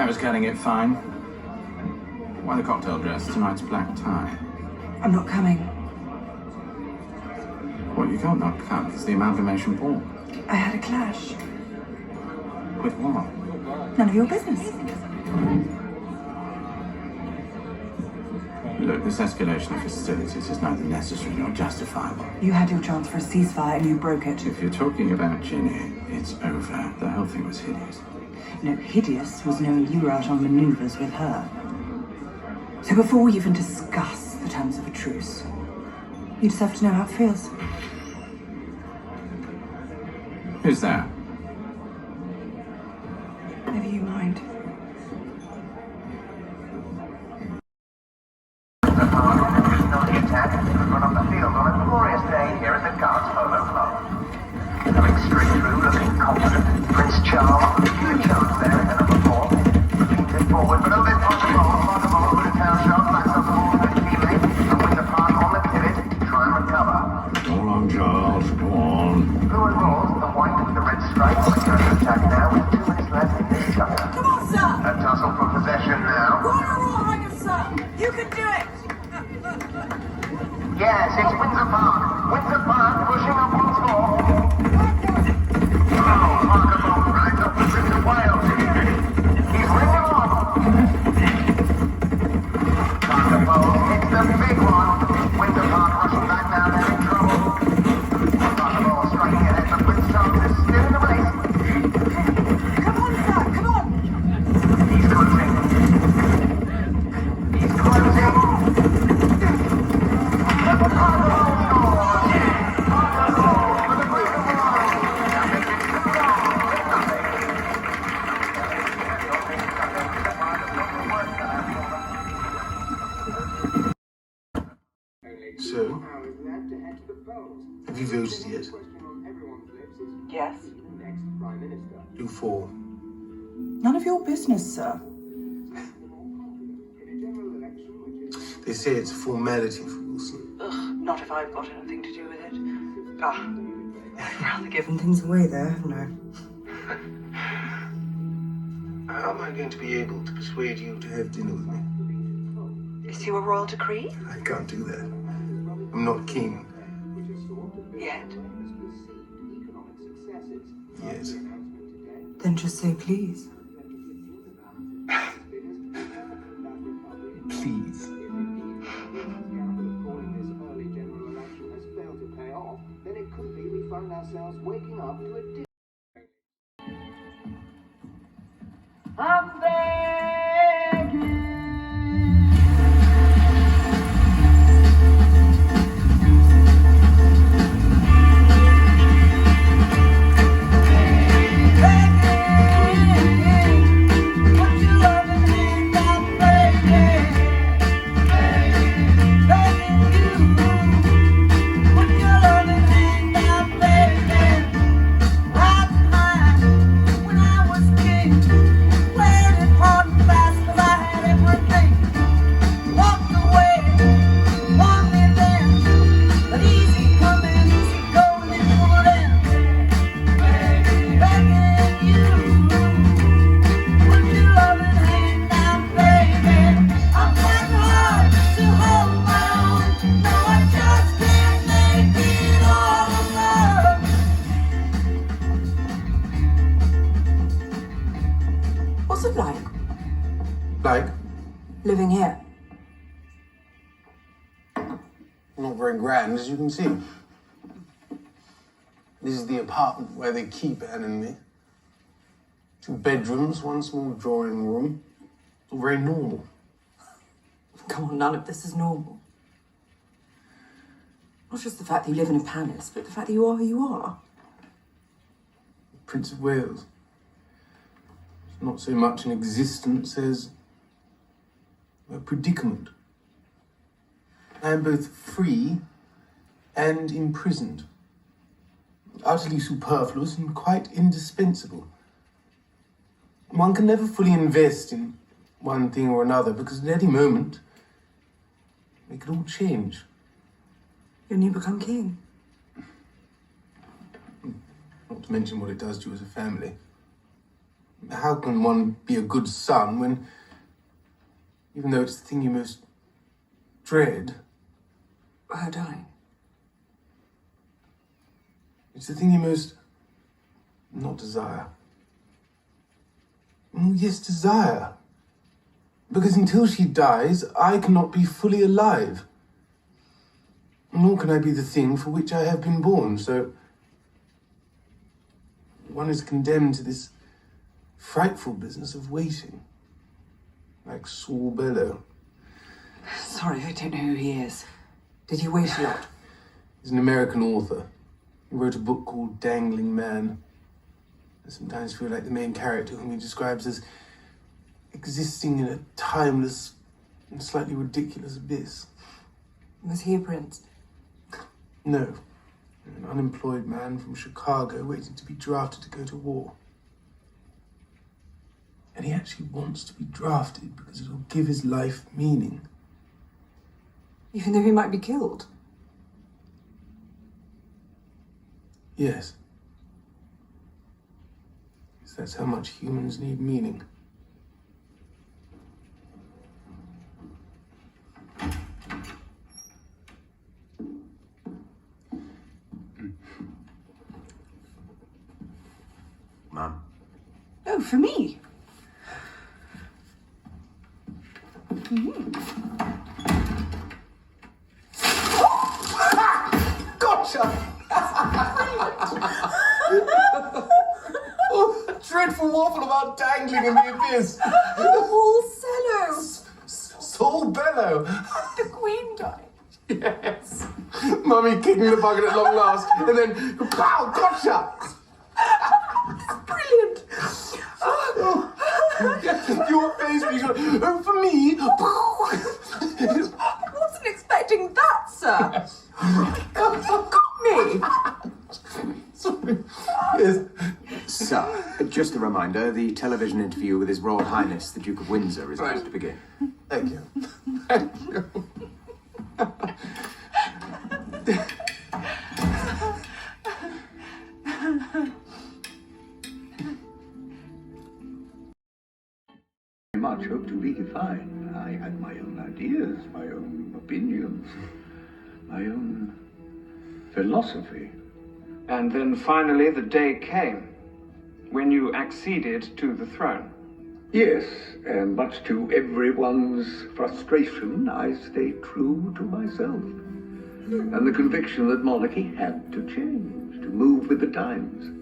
was getting it fine. Why the cocktail dress? Tonight's black tie. I'm not coming. What, you can't not come? It's the amalgamation ball. I had a clash. With what? None of your business. Look, this escalation of hostilities is neither necessary nor justifiable. You had your chance for a ceasefire and you broke it. If you're talking about Ginny, it's over. The whole thing was hideous. No, hideous was knowing you were out on maneuvers with her. So before we even discuss the terms of a truce, you deserve to know how it feels. Who's that? Never you mind. Run up the field on a glorious day here at the Guards Polo Club. Coming straight through, looking confident, Prince Charles, good chance there at the number 4. Keeps it forward, but a bit possible. Markable with a tail shot, backs up the ball with a teammate, and wins the park on the pivot to try and recover. Go on, Charles, go on. Blue and rolls, the white with the red stripe on the counter attack now with 2 minutes left in this chapter. Come on, sir! A tussle for possession now. Sir! You can do it! Yes, it's Windsor Park. Windsor Park pushing up once more. Oh, Markable rides up the Prince of Wales. He's ringing on. Markable hits the big one. Windsor Park rushing back now, they're in trouble. Markable striking ahead, but Prince Charles is still in the race. Come on, sir! Come on! He's closing. He's closing. So, have you voted yet? Yes. Who for? None of your business, sir. They say it's a formality for Wilson. Ugh, not if I've got anything to do with it. I've rather given things away there, haven't I? How am I going to be able to persuade you to have dinner with me? Is you a royal decree? I can't do that. I'm not king. Yet. Yes. Then just say please. Please. Then it could be we find ourselves waking up to a I'm begging. What's it like, Like? living here? Not very grand, as you can see. This is the apartment where they keep Anne and me. 2 bedrooms, 1 small drawing room. It's all very normal. Come on, none of this is normal. Not just the fact that you live in a palace, but the fact that you are who you are. Prince of Wales. It's not so much an existence as a predicament. I am both free and imprisoned. Utterly superfluous and quite indispensable. One can never fully invest in one thing or another because at any moment it could all change. And you become king. Not to mention what it does to you as a family. how can one be a good son when, even though it's the thing you most dread, Her dying. it's the thing you most not desire? Oh, yes, desire. Because until she dies, I cannot be fully alive. Nor can I be the thing for which I have been born, so one is condemned to this frightful business of waiting, like Saul Bellow. Sorry, I don't know who he is. Did he wait a lot? He's an American author. He wrote a book called Dangling Man. I sometimes feel like the main character, whom he describes as existing in a timeless and slightly ridiculous abyss. Was he a prince? No. An unemployed man from Chicago waiting to be drafted to go to war. And he actually wants to be drafted because it'll give his life meaning. Even though he might be killed? Yes. Because that's how much humans need meaning. Mum. Oh, for me? Gotcha! Oh, a dreadful waffle about dangling in the abyss. The whole cello! Saul Bellow. The Queen died. Yes. Mummy kicking the bucket at long last, and then pow, gotcha! Brilliant! Your face, oh, for me. I wasn't expecting that, sir. You got me. Sorry. Yes. Sir, just a reminder, the television interview with His Royal Highness, the Duke of Windsor, is about to begin. Thank you. Thank you. I much hope to redefine. I had my own ideas, my own opinions, my own philosophy. And then finally the day came when you acceded to the throne. Yes, and much to everyone's frustration, I stayed true to myself. And the conviction that monarchy had to change, to move with the times.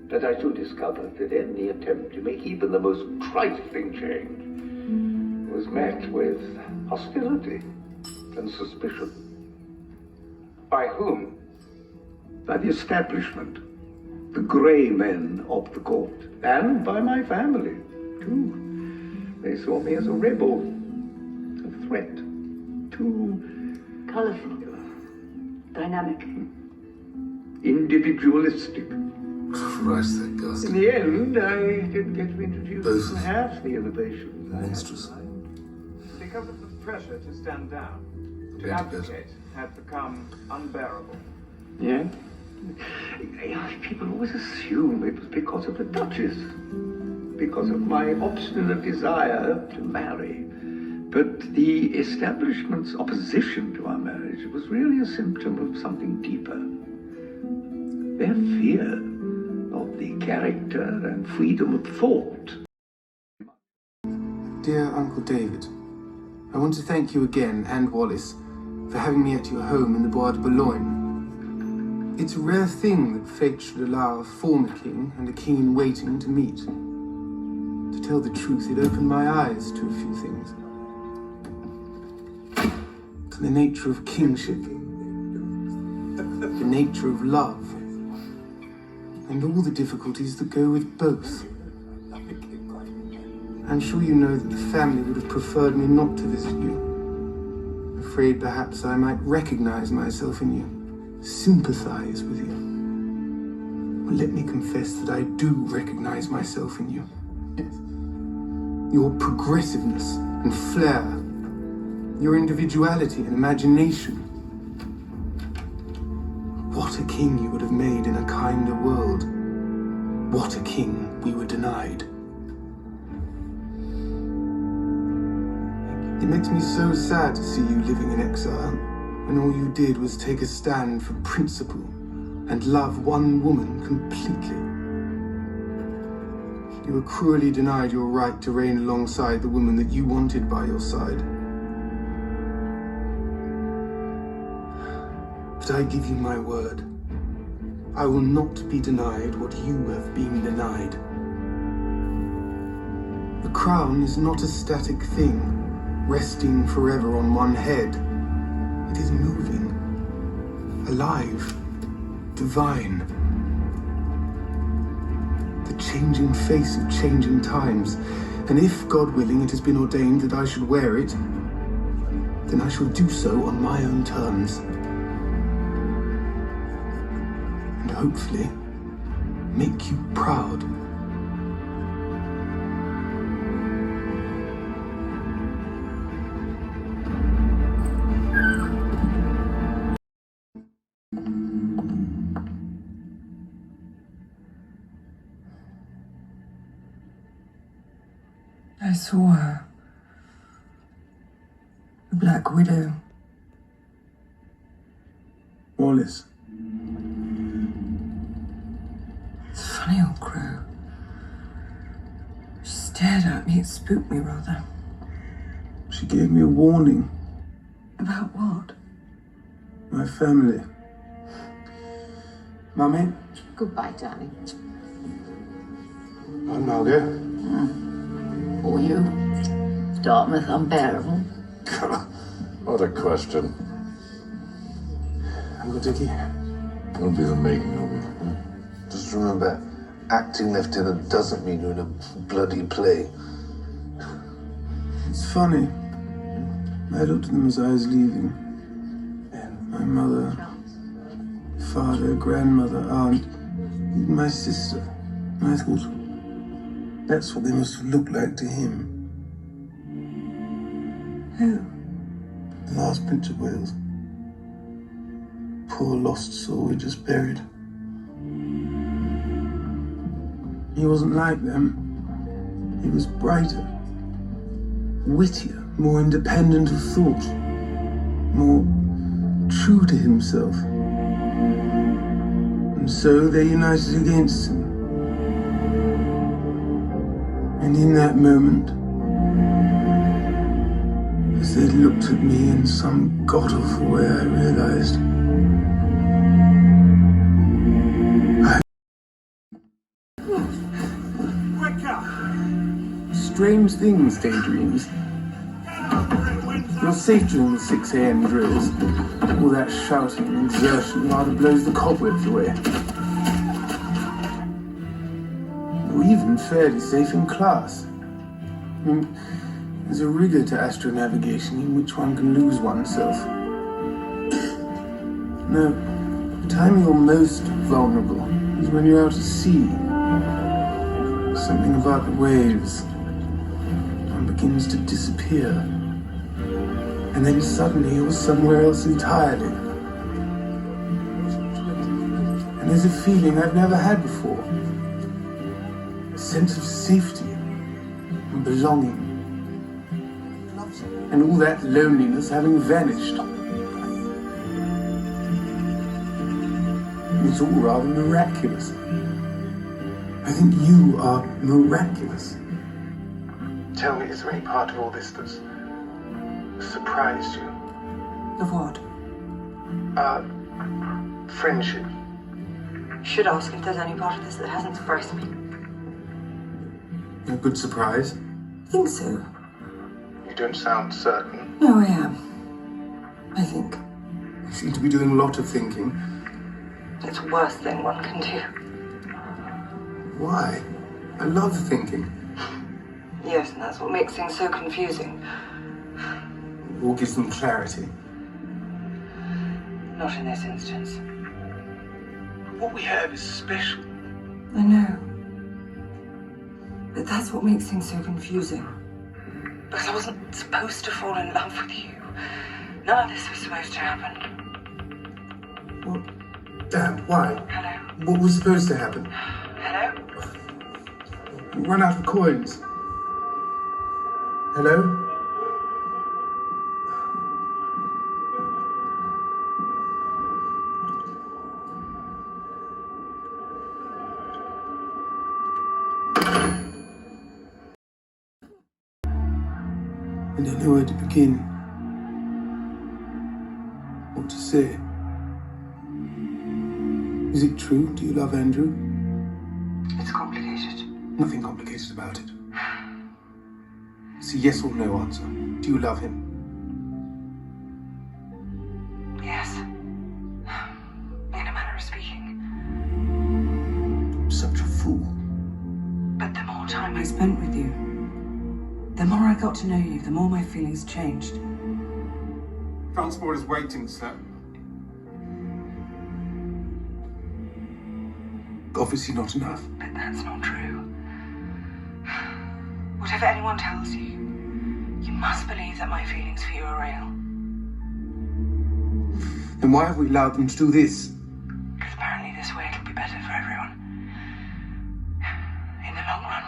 That I soon discovered that any attempt to make even the most trifling change was met with hostility and suspicion. By whom? By the establishment, the grey men of the court, and by my family, too. They saw me as a rebel, a threat, too colourful, dynamic, individualistic. Christ, that ghastly. In the end, I didn't get to introduce Both of them. half the innovations I had Monstrous. designed. Because of the pressure to stand down, to Tend to advocate, had become unbearable. Yeah? People always assume it was because of the Duchess, because of my obstinate desire to marry. But the establishment's opposition to our marriage was really a symptom of something deeper. Their fear of the character and freedom of thought. Dear Uncle David, I want to thank you again, and Wallace, for having me at your home in the Bois de Boulogne. It's a rare thing that fate should allow a former king and a keen waiting to meet. To tell the truth, it opened my eyes to a few things. To the nature of kingship, the nature of love, and all the difficulties that go with both. I'm sure you know that the family would have preferred me not to visit you. Afraid perhaps I might recognize myself in you, sympathize with you. Well, let me confess that I do recognize myself in you. Your progressiveness and flair, your individuality and imagination. What a king you would have made in a kinder world. what a king we were denied. It makes me so sad to see you living in exile, when all you did was take a stand for principle and love one woman completely. You were cruelly denied your right to reign alongside the woman that you wanted by your side. But I give you my word. I will not be denied what you have been denied. The crown is not a static thing, resting forever on one head. It is moving, alive, divine. The changing face of changing times. And if, God willing, it has been ordained that I should wear it, then I shall do so on my own terms. And hopefully, make you proud. I saw her. The Black Widow. Wallace. It's funny, old crow. She stared at me. It spooked me, rather. She gave me a warning. About what? My family. Mummy? Goodbye, darling. And Margot? Or you? Dartmouth unbearable? What a question. Uncle Dickie? It'll be the making of it. Just remember, acting lieutenant doesn't mean you're in a bloody play. It's funny. I looked at them as I was leaving. My mother, father, grandmother, aunt, even my sister. And I thought, that's what they must have looked like to him. Who? The last Prince of Wales. Poor lost soul we just buried. He wasn't like them. He was brighter, wittier, more independent of thought, more true to himself. And so they united against him. And in that moment, as they looked at me in some god-awful way, I realized strange things, daydreams. You're safe during the 6 a.m. drills. All that shouting and exertion rather blows the cobwebs away. You're even fairly safe in class. I mean, there's a rigor to astronavigation in which one can lose oneself. No, the time you're most vulnerable is when you're out at sea. Something about the waves. One begins to disappear. And then suddenly you're somewhere else entirely. And there's a feeling I've never had before. A sense of safety and belonging. And all that loneliness having vanished. It's all rather miraculous. I think you are miraculous. Tell me, is there any part of all this that's surprised you? Of what? Friendship. You should ask if there's any part of this that hasn't surprised me. A good surprise? I think so. You don't sound certain. No, I am. I think. You seem to be doing a lot of thinking. It's the worst thing one can do. Why? I love thinking. Yes, and that's what makes things so confusing. Or gives them clarity. Not in this instance. What we have is special. I know. But that's what makes things so confusing. Because I wasn't supposed to fall in love with you. None of this was supposed to happen. What? Damn, why? Hello? What was supposed to happen? Hello? Run out of coins. Hello? I don't know where to begin. What to say. Is it true? Do you love Andrew? It's complicated. Nothing complicated about it. It's a yes or no answer. Do you love him? Yes. In a manner of speaking. Such a fool. But the more time I spent with you, the more I got to know you, the more my feelings changed. Transport is waiting, sir. Obviously not enough. But that's not true. Whatever anyone tells you, you must believe that my feelings for you are real. Then why have we allowed them to do this? Because apparently this way it'll be better for everyone. In the long run.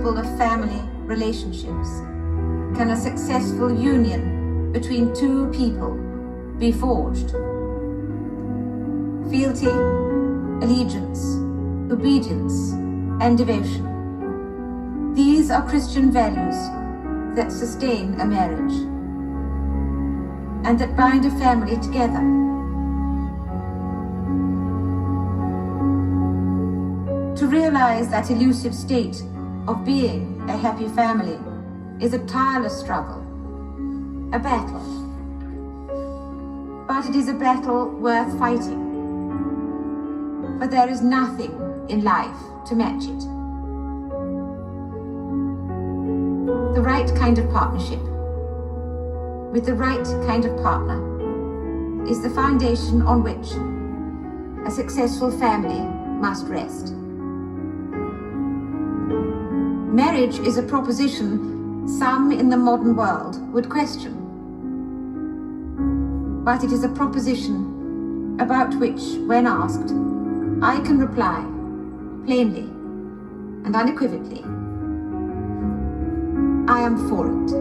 Of family relationships. Can a successful union between two people be forged? Fealty, allegiance, obedience, and devotion. These are Christian values that sustain a marriage and that bind a family together. To realize that elusive state of being a happy family is a tireless struggle, a battle. But it is a battle worth fighting. But there is nothing in life to match it. The right kind of partnership with the right kind of partner is the foundation on which a successful family must rest. Marriage is a proposition some in the modern world would question. But it is a proposition about which, when asked, I can reply plainly and unequivocally, I am for it.